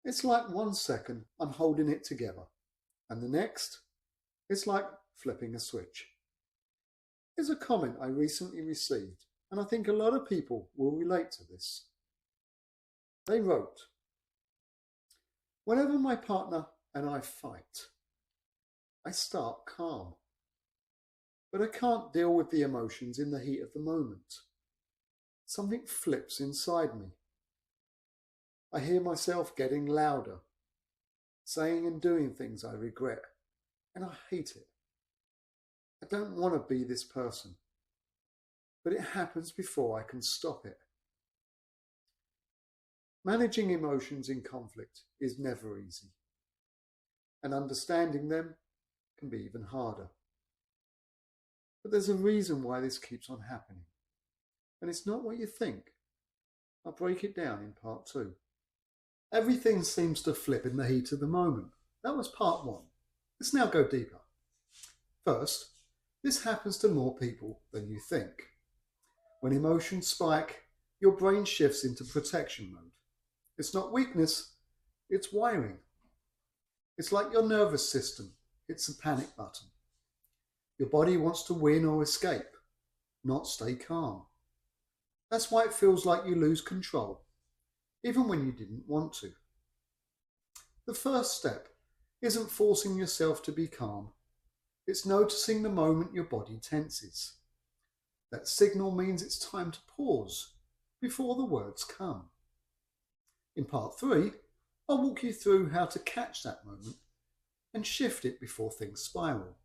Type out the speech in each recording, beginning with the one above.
It's like 1 second I'm holding it together, and the next, it's like flipping a switch. Here's a comment I recently received, and I think a lot of people will relate to this. They wrote, "Whenever my partner and I fight, I start calm, but I can't deal with the emotions in the heat of the moment. Something flips inside me. I hear myself getting louder, saying and doing things I regret, and I hate it. I don't want to be this person, but it happens before I can stop it." Managing emotions in conflict is never easy, and understanding them can be even harder. But there's a reason why this keeps on happening, and it's not what you think. I'll break it down in part 2. Everything seems to flip in the heat of the moment. That was part 1. Let's now go deeper. First, this happens to more people than you think. When emotions spike, your brain shifts into protection mode. It's not weakness, it's wiring. It's like your nervous system hits a panic button. Your body wants to win or escape, not stay calm. That's why it feels like you lose control, even when you didn't want to. The first step isn't forcing yourself to be calm. It's noticing the moment your body tenses. That signal means it's time to pause before the words come. In part 3, I'll walk you through how to catch that moment and shift it before things spiral.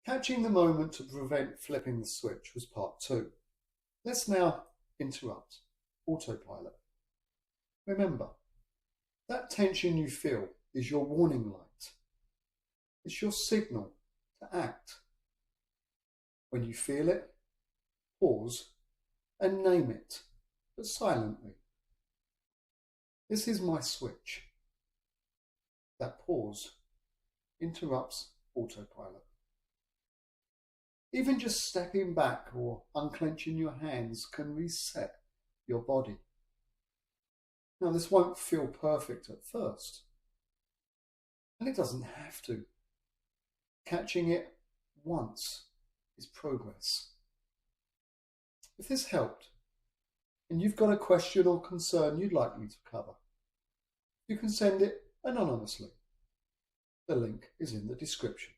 Catching the moment to prevent flipping the switch was part 2. Let's now interrupt autopilot. Remember, that tension you feel is your warning light. It's your signal to act. When you feel it, pause and name it, but silently. This is my switch. That pause interrupts autopilot. Even just stepping back or unclenching your hands can reset your body. Now, this won't feel perfect at first, and it doesn't have to. Catching it once is progress. If this helped, and you've got a question or concern you'd like me to cover, you can send it anonymously. The link is in the description.